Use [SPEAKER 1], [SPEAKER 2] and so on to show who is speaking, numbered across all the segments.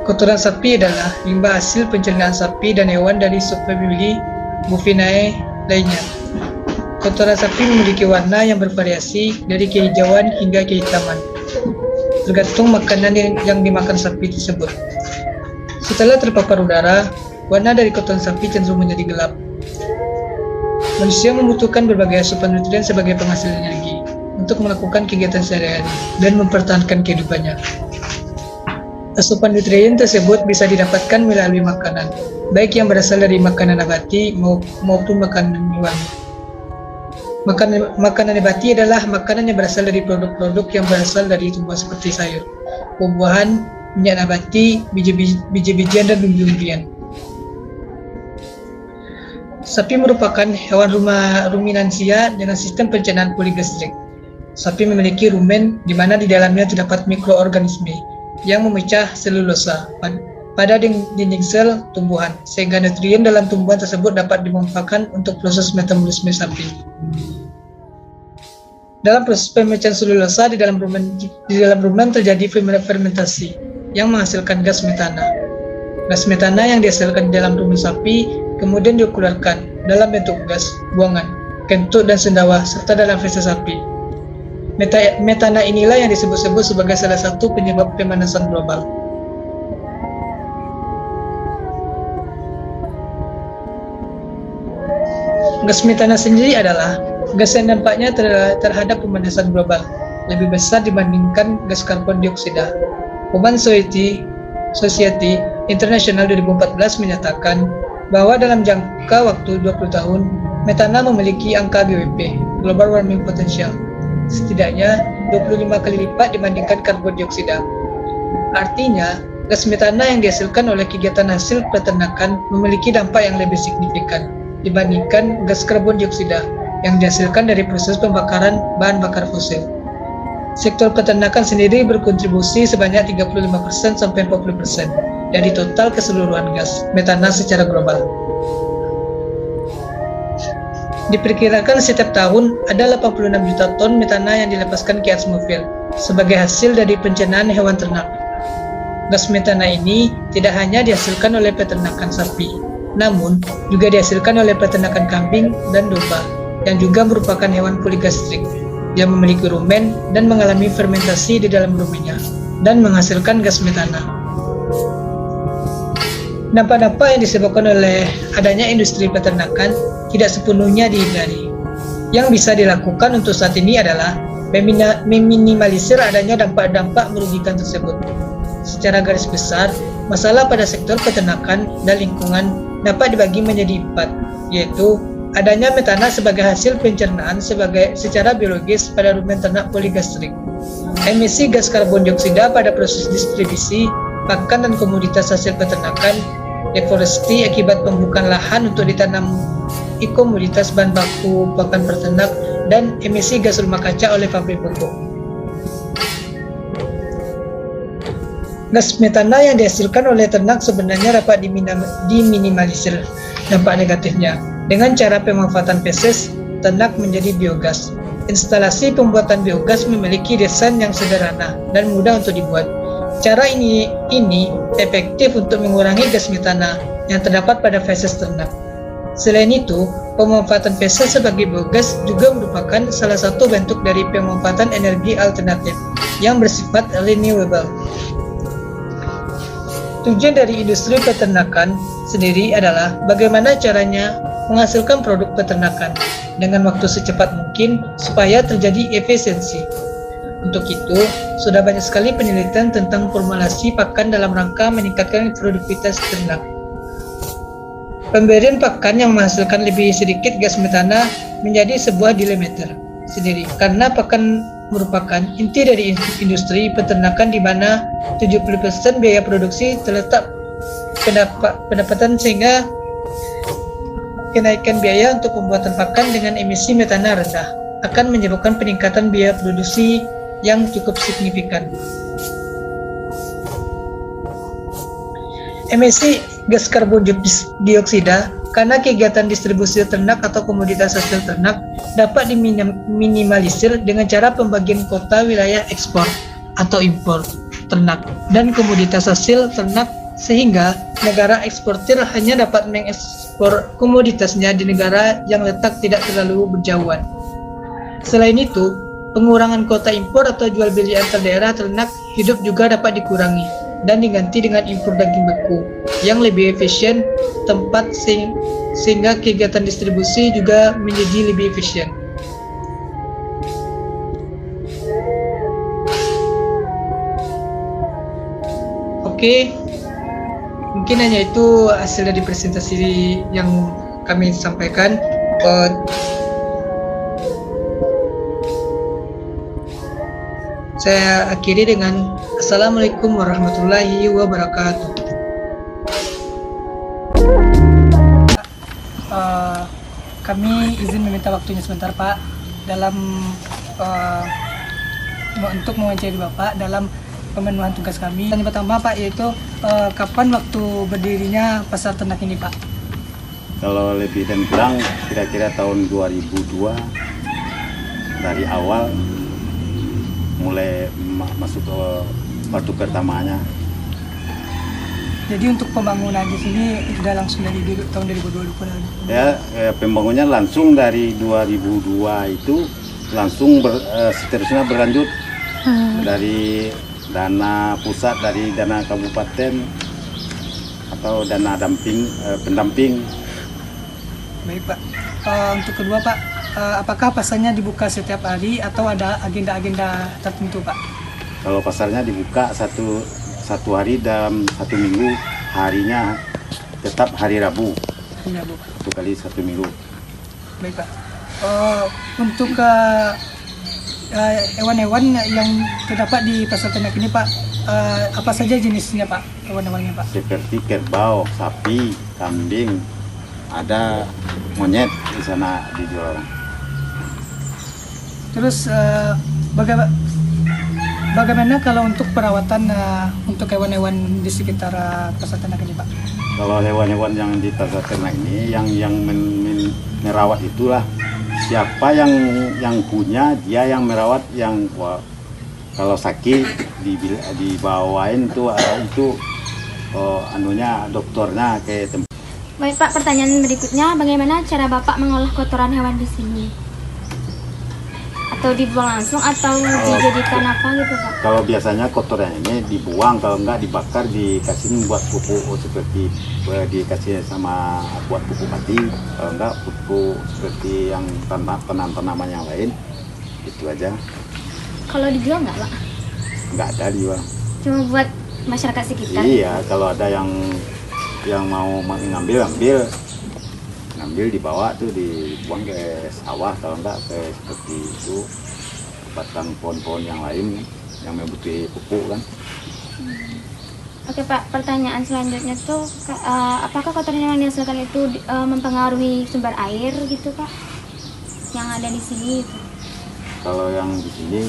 [SPEAKER 1] Kotoran sapi adalah limbah hasil pencernaan sapi dan hewan dari subfamili Bovinae lainnya. Kotoran sapi memiliki warna yang bervariasi dari kehijauan hingga kehitaman, tergantung makanan yang dimakan sapi tersebut. Setelah terpapar udara, warna dari kotoran sapi cenderung menjadi gelap. Manusia membutuhkan berbagai asupan nutrien sebagai penghasil energi untuk melakukan kegiatan sehari-hari dan mempertahankan kehidupannya. Asupan nutrien tersebut bisa didapatkan melalui makanan, baik yang berasal dari makanan nabati maupun makanan hewani. Makanan nabati adalah makanan yang berasal dari produk-produk yang berasal dari tumbuhan seperti sayur, buah-buahan, minyak nabati, biji-bijian, dan umbi-umbian. Sapi merupakan hewan ruminansia dengan sistem pencernaan poligastrik. Sapi memiliki rumen di mana di dalamnya terdapat mikroorganisme yang memecah selulosa pada dinding sel tumbuhan, sehingga nutrien dalam tumbuhan tersebut dapat dimanfaatkan untuk proses metabolisme sapi. Dalam proses pemecahan selulosa di dalam rumen terjadi fermentasi yang menghasilkan gas metana. Gas metana yang dihasilkan di dalam rumen sapi kemudian dikeluarkan dalam bentuk gas, buangan, kentut, dan sendawa serta dalam feses sapi. Metana inilah yang disebut-sebut sebagai salah satu penyebab pemanasan global. Gas metana sendiri adalah gas yang dampaknya terhadap pemanasan global lebih besar dibandingkan gas karbon dioksida. Human Society International 2014 menyatakan bahwa dalam jangka waktu 20 tahun, metana memiliki angka GWP, Global Warming Potential, setidaknya 25 kali lipat dibandingkan karbon dioksida. Artinya, gas metana yang dihasilkan oleh kegiatan hasil peternakan memiliki dampak yang lebih signifikan dibandingkan gas karbon dioksida yang dihasilkan dari proses pembakaran bahan bakar fosil. Sektor peternakan sendiri berkontribusi sebanyak 35% sampai 40% dari total keseluruhan gas metana secara global. Diperkirakan setiap tahun ada 86 juta ton metana yang dilepaskan ke atmosfer sebagai hasil dari pencernaan hewan ternak. Gas metana ini tidak hanya dihasilkan oleh peternakan sapi, namun juga dihasilkan oleh peternakan kambing dan domba, yang juga merupakan hewan poligastrik yang memiliki rumen dan mengalami fermentasi di dalam rumennya dan menghasilkan gas metana. Dampak-dampak yang disebabkan oleh adanya industri peternakan tidak sepenuhnya dihindari. Yang bisa dilakukan untuk saat ini adalah meminimalisir adanya dampak-dampak merugikan tersebut. Secara garis besar, masalah pada sektor peternakan dan lingkungan dapat dibagi menjadi 4, yaitu adanya metana sebagai hasil pencernaan secara biologis pada rumen ternak poligastrik, emisi gas karbon dioksida pada proses distribusi pakan dan komoditas hasil peternakan, deforestasi akibat pembukaan lahan untuk ditanam komoditas bahan baku pakan peternak, dan emisi gas rumah kaca oleh pabrik pupuk. Gas metana yang dihasilkan oleh ternak sebenarnya dapat diminimalisir dampak negatifnya dengan cara pemanfaatan feses ternak menjadi biogas. Instalasi pembuatan biogas memiliki desain yang sederhana dan mudah untuk dibuat. Cara ini efektif untuk mengurangi gas metana yang terdapat pada feses ternak. Selain itu, pemanfaatan feses sebagai biogas juga merupakan salah satu bentuk dari pemanfaatan energi alternatif yang bersifat renewable. Tujuan dari industri peternakan sendiri adalah bagaimana caranya menghasilkan produk peternakan dengan waktu secepat mungkin supaya terjadi efisiensi. Untuk itu, sudah banyak sekali penelitian tentang formulasi pakan dalam rangka meningkatkan produktivitas ternak. Pemberian pakan yang menghasilkan lebih sedikit gas metana menjadi sebuah dilema sendiri, karena pakan merupakan inti dari industri peternakan di mana 70% biaya produksi terletak pendapatan, sehingga kenaikan biaya untuk pembuatan pakan dengan emisi metana rendah akan menyebabkan peningkatan biaya produksi yang cukup signifikan. Emisi gas karbon dioksida karena kegiatan distribusi ternak atau komoditas hasil ternak dapat diminimalisir dengan cara pembagian kota wilayah ekspor atau impor. ternak dan komoditas hasil ternak, sehingga negara eksportir hanya dapat mengekspor komoditasnya di negara yang letak tidak terlalu berjauhan. Selain itu, pengurangan kuota impor atau jual beli antar daerah ternak hidup juga dapat dikurangi dan diganti dengan impor daging beku yang lebih efisien tempat sehingga kegiatan distribusi juga menjadi lebih efisien. Oke, mungkin hanya itu hasil dari presentasi yang kami sampaikan. Saya akhiri dengan Assalamualaikum warahmatullahi wabarakatuh. Kami izin meminta waktunya sebentar, Pak, dalam untuk mewawancari Bapak dalam pemenuhan tugas kami. Yang pertama, Pak, yaitu kapan waktu berdirinya pasar ternak ini, Pak?
[SPEAKER 2] Kalau lebih dan kurang kira-kira tahun 2002 dari awal mulai masuk ke waktu pertamanya.
[SPEAKER 1] Jadi untuk pembangunan di sini sudah langsung dari tahun 2020
[SPEAKER 2] Ya, pembangunannya langsung dari 2002 itu langsung seterusnya berlanjut dari dana pusat, dari dana kabupaten atau dana pendamping.
[SPEAKER 1] Baik, Pak. Untuk kedua, Pak, apakah pasarnya dibuka setiap hari atau ada agenda-agenda tertentu, Pak?
[SPEAKER 2] Kalau pasarnya dibuka satu hari dalam 1 minggu, harinya tetap hari Rabu.
[SPEAKER 1] Hari Rabu.
[SPEAKER 2] 1 kali 1 minggu.
[SPEAKER 1] Baik, Pak. Untuk hewan-hewan yang terdapat di pasar ternak ini, Pak, apa saja jenisnya, Pak, hewan-hewannya, Pak?
[SPEAKER 2] Seperti kerbau, sapi, kambing, ada monyet di sana dijual orang.
[SPEAKER 1] Terus bagaimana kalau untuk perawatan untuk hewan-hewan di sekitar pasar ternak ini, Pak?
[SPEAKER 2] Kalau hewan-hewan yang di pasar ternak ini yang merawat itulah siapa yang punya, dia yang merawat, yang kalau sakit dibawain tuh itu dokternya ke tempat.
[SPEAKER 3] Baik, Pak, pertanyaan berikutnya, bagaimana cara Bapak mengolah kotoran hewan di sini? Atau dibuang langsung atau dijadikan apa gitu, Pak?
[SPEAKER 2] Kalau biasanya kotoran ini dibuang, kalau enggak dibakar, dikasih buat pupuk seperti dikasih sama buat pupuk mati, kalau enggak pupuk seperti yang tanaman yang lain, itu aja.
[SPEAKER 3] Kalau dijual nggak, Pak?
[SPEAKER 2] Enggak ada dijual.
[SPEAKER 3] Cuma buat masyarakat sekitar?
[SPEAKER 2] Iya, kalau ada yang mau ngambil dibawa tuh dibuang ke sawah, kalau enggak ke seperti itu batang pohon-pohon yang lain yang membutuhkan pupuk kan.
[SPEAKER 3] Oke, Pak, pertanyaan selanjutnya tuh apakah kotoran yang dihasilkan itu mempengaruhi sumber air gitu, Pak, yang ada di sini gitu?
[SPEAKER 2] Kalau yang di sini,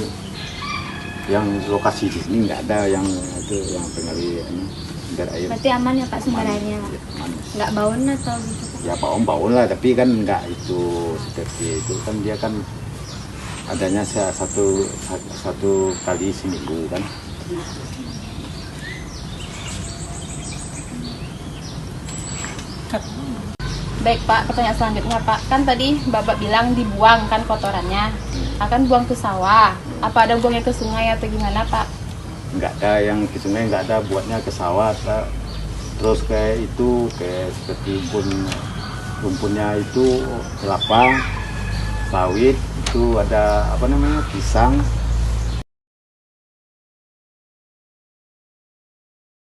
[SPEAKER 2] yang lokasi di sini nggak ada yang itu yang pengaruhi sumber air.
[SPEAKER 3] Berarti aman ya, Pak, sumber airnya, Pak?
[SPEAKER 2] Ya, aman.
[SPEAKER 3] Nggak baun atau gitu, Pak?
[SPEAKER 2] Ya baun lah, tapi kan nggak itu seperti itu kan, dia kan adanya satu kali seminggu kan.
[SPEAKER 4] Baik, Pak, pertanyaan selanjutnya, Pak, kan tadi Bapak bilang dibuang kan kotorannya, akan buang ke sawah, apa ada buangnya ke sungai atau gimana, Pak?
[SPEAKER 2] Nggak ada yang ke sungai, nggak ada, buatnya ke sawah, terus kayak itu kayak seperti rumputnya itu kelapa, sawit, itu ada apa namanya, pisang,